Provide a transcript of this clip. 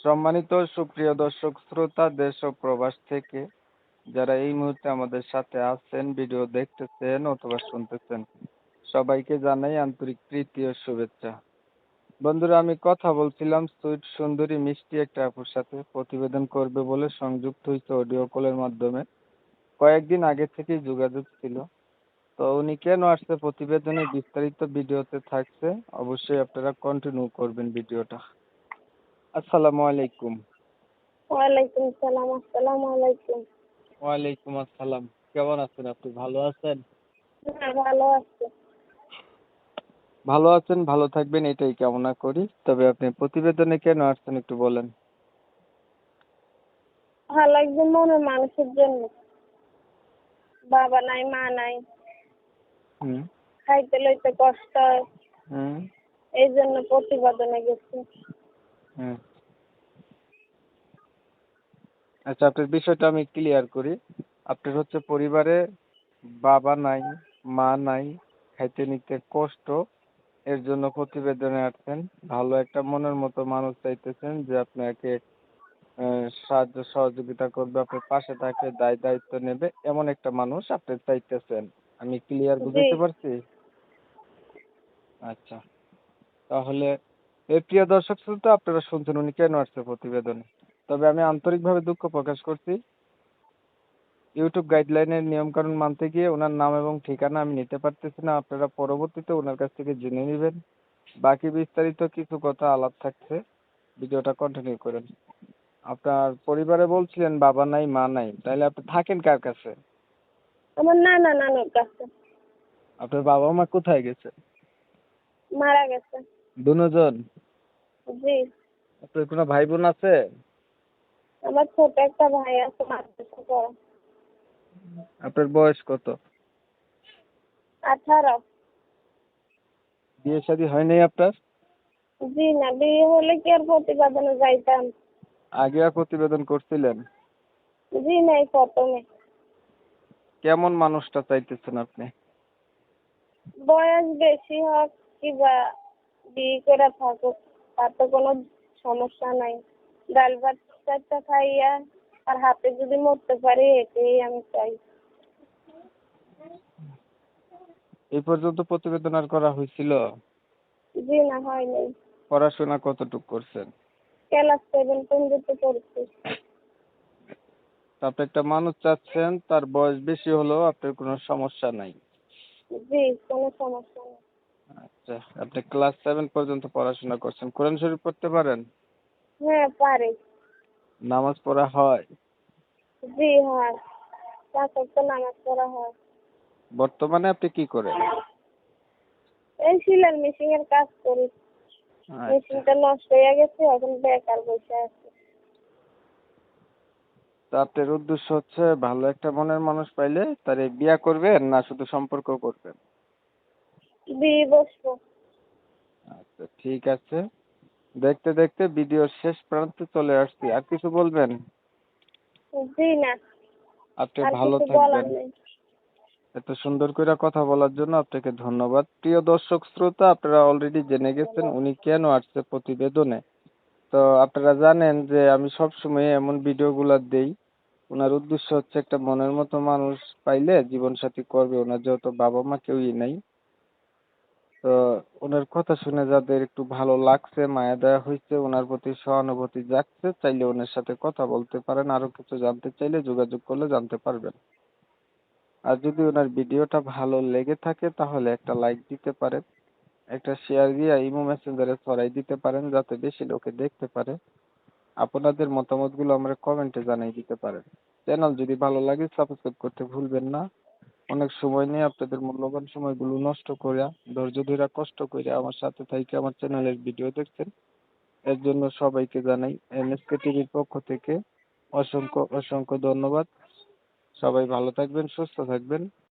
সম্মানিত সুপ্রিয় দর্শক শ্রোতা দেশ ও প্রবাস থেকে যারা এই মুহূর্তে আমাদের সাথে আছেন, ভিডিও দেখতেছেন অথবা শুনতেছেন, সবাইকে জানাই আন্তরিক প্রীতি ও শুভেচ্ছা। বন্ধুরা, আমি কথা বলছিলাম সুইট সুন্দরী মিষ্টি একটা আপুর সাথে, প্রতিবেদন করবে বলে সংযুক্ত হয়েছে অডিও কলের মাধ্যমে। কয়েকদিন আগে থেকেই যোগাযোগ ছিল। তো উনি কেন আসছে প্রতিবেদনে বিস্তারিত ভিডিওতে থাকছে, অবশ্যই আপনারা কন্টিনিউ করবেন ভিডিওটা। আসসালামু আলাইকুম। ওয়ালাইকুম সালাম। আসসালামু আলাইকুম। ওয়ালাইকুম আসসালাম। কেমন আছেন আপনি? ভালো আছেন? হ্যাঁ, ভালো আছি। ভালো আছেন, ভালো থাকবেন এটাই কামনা করি। তবে আপনি প্রতিবেদনে কেন আসছেন একটু বলেন। ভালো একজন মনের মানুষের জন্য। বাবা নাই, মা নাই, হুম খাইতে লইতে কষ্ট হয়, হুম এই জন্য প্রতিবেদনে গেছি। হুম আচ্ছা, আপনার বিষয়টা আমি ক্লিয়ার করি। আপনার হচ্ছে পরিবারে বাবা নাই, মা নাই, খাইতে নিতে কষ্ট, এর জন্য প্রতিবেদনে আসছেন। ভালো একটা মনের মতো মানুষ চাইতেছেন যে আপনাকে সাহায্য সহযোগিতা করবে, আপনার পাশে থাকবে, দায়িত্ব নেবে, এমন একটা মানুষ আপনি চাইতেছেন। আমি ক্লিয়ার জি। বুঝাইতে পারছি? আচ্ছা, তাহলে এই প্রিয় দর্শক শ্রোতা, আপনারা শুনছেন উনি কেন আসছে প্রতিবেদনে। তবে আমি আন্তরিকভাবে দুঃখ প্রকাশ করছি, ইউটিউব গাইডলাইনের নিয়মকানুন মানতে গিয়ে ওনার নাম এবং ঠিকানা আমি নিতে পারতেছি না। আপনারা পরবর্তীতে ওনার কাছ থেকে জেনে নেবেন। বাকি বিস্তারিত কিছু কথা আলাপ থাকছে, ভিডিওটা কন্টিনিউ করেন। আপনার পরিবারে বলছিলেন বাবা নাই, মা নাই, তাহলে আপনি থাকেন কার কাছে? আমার নানুর কাছে। আপনার বাবা মা কোথায় গেছে? মারা গেছে। দুজন? জি। আপনার কোনো ভাই বোন আছে? আমার ছোট একটা ভাই আছে, মাদ্রাসা পড়ে। আপনার বয়স কত? 18। বিয়ে শাদী হয় নাই আপনার? জি না, বিয়ে হলে কি আর প্রতিবেদনে যাইতাম? আগে আর প্রতিবেদন করছিলেন? জি না, এই প্রথমে। কেমন মানুষটা চাইতেছেন আপনি? বয়স বেশি হোক কিবা বিয়ে করে থাকুক, তার তো কোনো সমস্যা নাই। ডাল ভাত চারটা খাইয়া আর হাতে যদি মরতে পারি, এটাই আমি চাই। এই পর্যন্ত প্রতিবেদন আর করা হয়েছিল? জি না, হয় নাই। পড়াশোনা কতটুকু করছেন? ক্লাস 7 পর্যন্ত পড়ছি। তা আপনি একটা মানুষ চাচ্ছেন, তার বয়স বেশি হলেও আপনার কোনো সমস্যা নাই। জি, কোনো সমস্যা নেই। আচ্ছা, আপনি ক্লাস 7 পর্যন্ত পড়াশোনা করছেন, কোরআন শরীফ পড়তে পারেন? হ্যাঁ, পারি। নামাজ পড়া হয়? জি হয়। 5 ওয়াক্ত নামাজ পড়া হয়। বর্তমানে আপনি কি করেন? এই সেলাই মেশিনের কাজ করি। আচ্ছা, মেশিনটা নষ্ট হয়ে গেছে, এখন বেকার বসে আছি। তা আপনার উদ্দেশ্য হচ্ছে ভালো একটা মনের মানুষ পাইলে তারে বিয়া করবেন না শুধু সম্পর্ক করবেন? বিয়ে বসবো। আচ্ছা, ঠিক আছে। দেখতে দেখতে ভিডিওর শেষ প্রান্তে চলে আসছি, আর কিছু বলবেন? জি না, আপনি আর ভালো কিছু থাকবেন। বলার নেই। এত সুন্দর করে কথা বলার জন্য আপনাকে ধন্যবাদ। প্রিয় দর্শক শ্রোতা, আপনারা অলরেডি জেনে গেছেন উনি কেন আসছে প্রতিবেদনে। তো আপনারা জানেন যে আমি সব সময় এমন ভিডিওগুলো দেই। ওনার উদ্দেশ্য হচ্ছে একটা মনের মতো মানুষ পাইলে জীবন সাথী করবে। ওনার যেহেতু বাবা মা কেউই নাই, তো ওনার কথা শুনে যাদের একটু ভালো লাগছে, মায়া দয়া হয়েছে, ওনার প্রতি সহানুভূতি জাগছে, চাইলে ওনার সাথে কথা বলতে পারেন। আরো কিছু জানতে চাইলে যোগাযোগ করলে জানতে পারবেন। আর যদি ওনার ভিডিওটা ভালো লেগে থাকে তাহলে একটা লাইক দিতে পারেন, একটা শেয়ার দিয়ে ইমো মেসেঞ্জারে ছড়াই দিতে পারেন যাতে বেশি লোকে দেখতে পারে। আপনাদের মতামতগুলো আমরা কমেন্টে জানিয়ে দিতে পারেন। চ্যানেল যদি ভালো লাগে সাবস্ক্রাইব করতে ভুলবেন না। অনেক সময় নিয়ে আপনাদের মূল্যবান সময়গুলো নষ্ট করে, ধৈর্য ধরে কষ্ট করে আমার সাথে থেকে আমার চ্যানেলের ভিডিও দেখছেন, এর জন্য সবাইকে জানাই এমএসকে টিভির পক্ষ থেকে অসংখ্য অসংখ্য ধন্যবাদ। সবাই ভালো থাকবেন, সুস্থ থাকবেন।